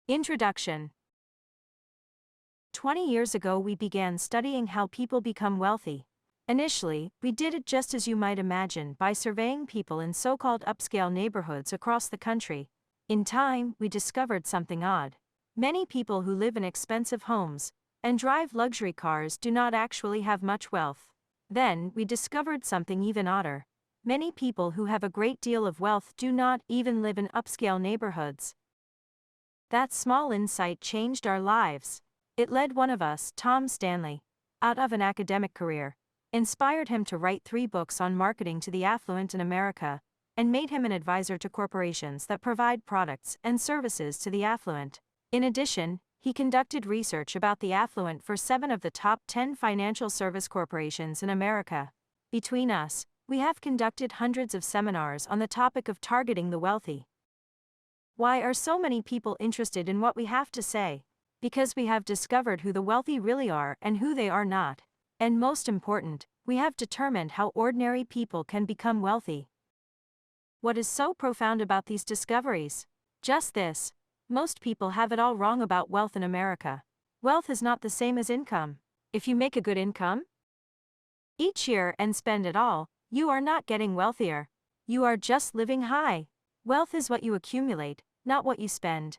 Introduction. 20 years ago we began studying how people become wealthy. Initially, we did it just as you might imagine by surveying people in so-called upscale neighborhoods across the country. In time, we discovered something odd. Many people who live in expensive homes and drive luxury cars do not actually have much wealth. Then, we discovered something even odder. Many people who have a great deal of wealth do not even live in upscale neighborhoods. That small insight changed our lives. It led one of us, Tom Stanley, out of an academic career, inspired him to write 3 books on marketing to the affluent in America, and made him an advisor to corporations that provide products and services to the affluent. In addition, he conducted research about the affluent for 7 of the top 10 financial service corporations in America. Between us, we have conducted hundreds of seminars on the topic of targeting the wealthy. Why are so many people interested in what we have to say? Because we have discovered who the wealthy really are and who they are not. And most important, we have determined how ordinary people can become wealthy. What is so profound about these discoveries? Just this. Most people have it all wrong about wealth in America. Wealth is not the same as income. If you make a good income each year and spend it all, you are not getting wealthier. You are just living high. Wealth is what you accumulate, not what you spend.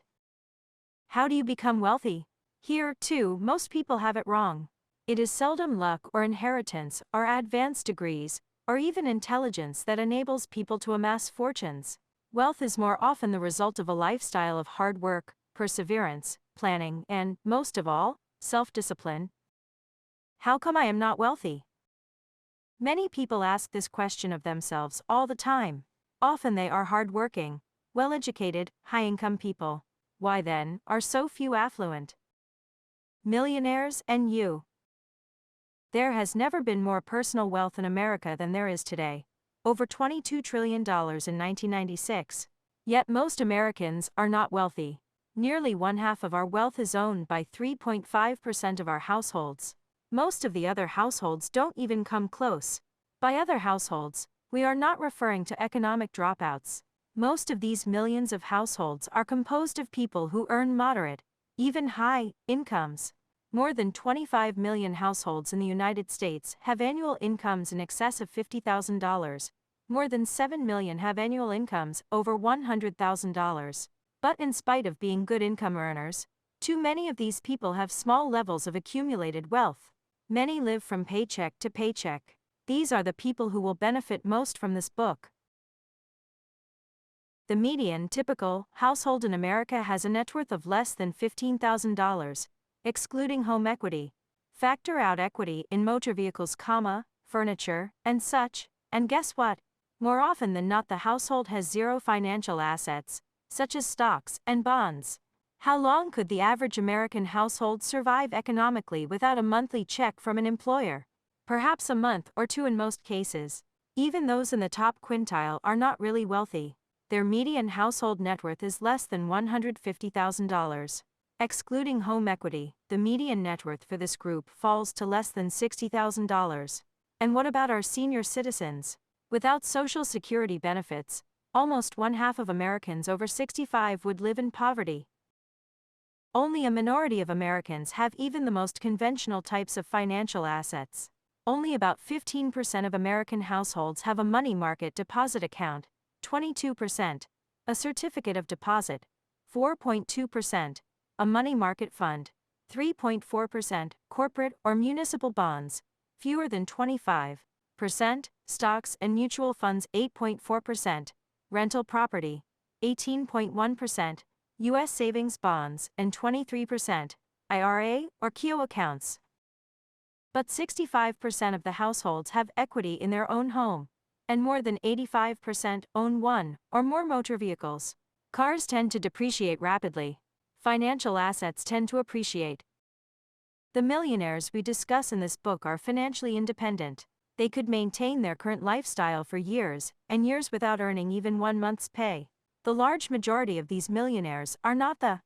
How do you become wealthy? Here, too, most people have it wrong. It is seldom luck or inheritance or advanced degrees, or even intelligence that enables people to amass fortunes. Wealth is more often the result of a lifestyle of hard work, perseverance, planning, and, most of all, self-discipline. How come I am not wealthy? Many people ask this question of themselves all the time. Often they are hard-working, well-educated, high-income people. Why then are so few affluent? Millionaires and you. There has never been more personal wealth in America than there is today. Over $22 trillion in 1996. Yet most Americans are not wealthy. Nearly 1/2 of our wealth is owned by 3.5% of our households. Most of the other households don't even come close. By other households, we are not referring to economic dropouts. Most of these millions of households are composed of people who earn moderate, even high, incomes. More than 25 million households in the United States have annual incomes in excess of $50,000. More than 7 million have annual incomes over $100,000. But in spite of being good income earners, too many of these people have small levels of accumulated wealth. Many live from paycheck to paycheck. These are the people who will benefit most from this book. The median typical household in America has a net worth of less than $15,000, excluding home equity. Factor out equity in motor vehicles, furniture, and such, and guess what? More often than not, the household has zero financial assets, such as stocks and bonds. How long could the average American household survive economically without a monthly check from an employer? Perhaps a month or 2 in most cases. Even those in the top quintile are not really wealthy. Their median household net worth is less than $150,000. Excluding home equity, the median net worth for this group falls to less than $60,000. And what about our senior citizens? Without Social Security benefits, almost 1/2 of Americans over 65 would live in poverty. Only a minority of Americans have even the most conventional types of financial assets. Only about 15% of American households have a money market deposit account, 22%, a certificate of deposit, 4.2%, a money market fund, 3.4%, corporate or municipal bonds, fewer than 25%, stocks and mutual funds 8.4%, rental property, 18.1%, U.S. savings bonds, and 23%, IRA or KEO accounts. But 65% of the households have equity in their own home, and more than 85% own 1 or more motor vehicles. Cars tend to depreciate rapidly. Financial assets tend to appreciate. The millionaires we discuss in this book are financially independent. They could maintain their current lifestyle for years and years without earning even 1 month's pay. The large majority of these millionaires are not the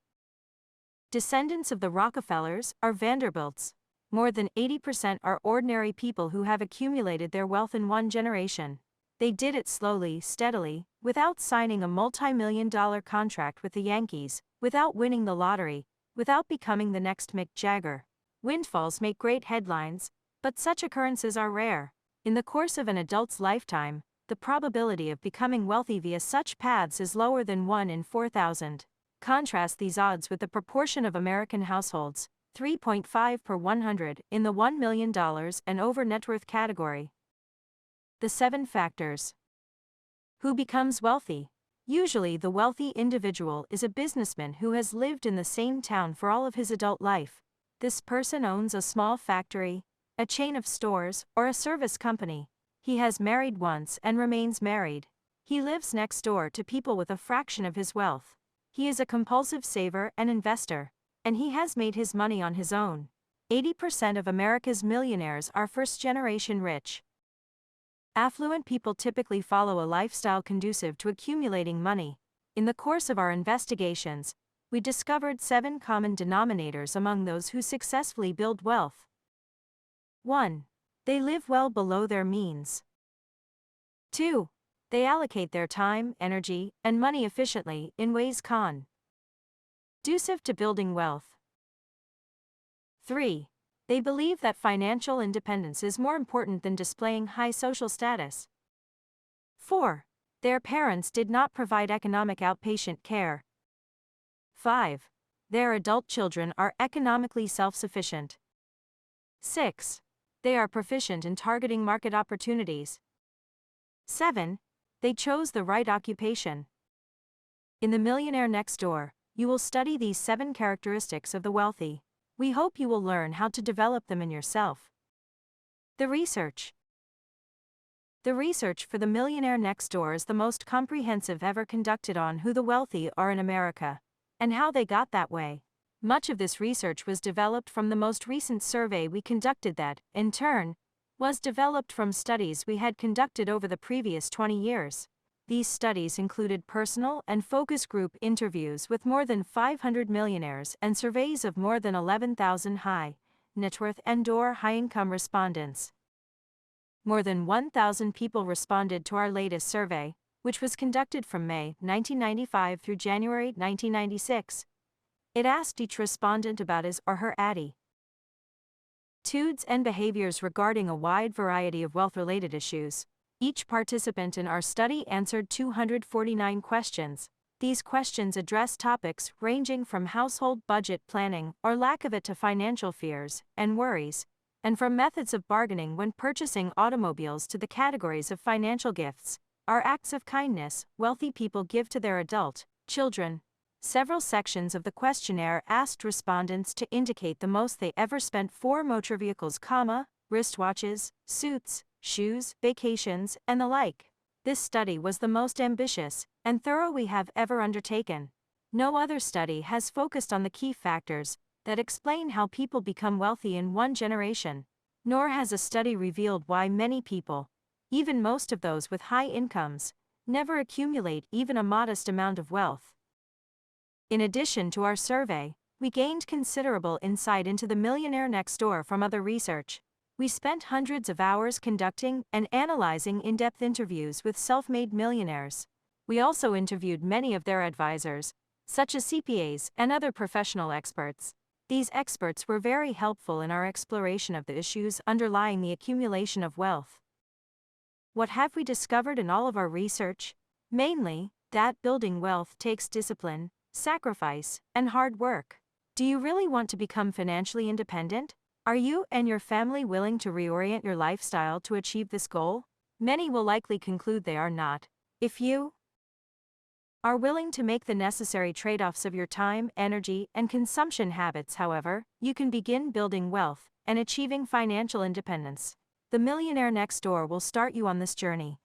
descendants of the Rockefellers or Vanderbilts. More than 80% are ordinary people who have accumulated their wealth in 1 generation. They did it slowly, steadily, without signing a multi-million-dollar contract with the Yankees, without winning the lottery, without becoming the next Mick Jagger. Windfalls make great headlines, but such occurrences are rare. In the course of an adult's lifetime, the probability of becoming wealthy via such paths is lower than 1 in 4,000. Contrast these odds with the proportion of American households, 3.5 per 100, in the $1 million and over net worth category. The 7 factors. Who becomes wealthy? Usually the wealthy individual is a businessman who has lived in the same town for all of his adult life. This person owns a small factory, a chain of stores, or a service company. He has married once and remains married. He lives next door to people with a fraction of his wealth. He is a compulsive saver and investor, and he has made his money on his own. 80% of America's millionaires are first-generation rich. Affluent people typically follow a lifestyle conducive to accumulating money. In the course of our investigations, we discovered 7 common denominators among those who successfully build wealth. 1. They live well below their means. 2. They allocate their time, energy, and money efficiently in ways conducive to building wealth. 3. They believe that financial independence is more important than displaying high social status. 4. Their parents did not provide economic outpatient care. 5. Their adult children are economically self-sufficient. 6. They are proficient in targeting market opportunities. 7. They chose the right occupation. In the Millionaire Next Door, you will study these 7 characteristics of the wealthy. We hope you will learn how to develop them in yourself. The research. The research for the Millionaire Next Door is the most comprehensive ever conducted on who the wealthy are in America, and how they got that way. Much of this research was developed from the most recent survey we conducted that, in turn, was developed from studies we had conducted over the previous 20 years. These studies included personal and focus group interviews with more than 500 millionaires and surveys of more than 11,000 high net worth and/or high-income respondents. More than 1,000 people responded to our latest survey, which was conducted from May 1995 through January 1996. It asked each respondent about his or her attitudes and behaviors regarding a wide variety of wealth-related issues. Each participant in our study answered 249 questions. These questions address topics ranging from household budget planning or lack of it to financial fears and worries, and from methods of bargaining when purchasing automobiles to the categories of financial gifts, or acts of kindness wealthy people give to their adult children. Several sections of the questionnaire asked respondents to indicate the most they ever spent for motor vehicles, wristwatches, suits, shoes, vacations, and the like. This study was the most ambitious and thorough we have ever undertaken. No other study has focused on the key factors that explain how people become wealthy in one generation, nor has a study revealed why many people, even most of those with high incomes, never accumulate even a modest amount of wealth. In addition to our survey, we gained considerable insight into the Millionaire Next Door from other research. We spent hundreds of hours conducting and analyzing in-depth interviews with self-made millionaires. We also interviewed many of their advisors, such as CPAs and other professional experts. These experts were very helpful in our exploration of the issues underlying the accumulation of wealth. What have we discovered in all of our research? Mainly, that building wealth takes discipline, sacrifice, and hard work. Do you really want to become financially independent? Are you and your family willing to reorient your lifestyle to achieve this goal? Many will likely conclude they are not. If you are willing to make the necessary trade-offs of your time, energy, and consumption habits, however, you can begin building wealth and achieving financial independence. The Millionaire Next Door will start you on this journey.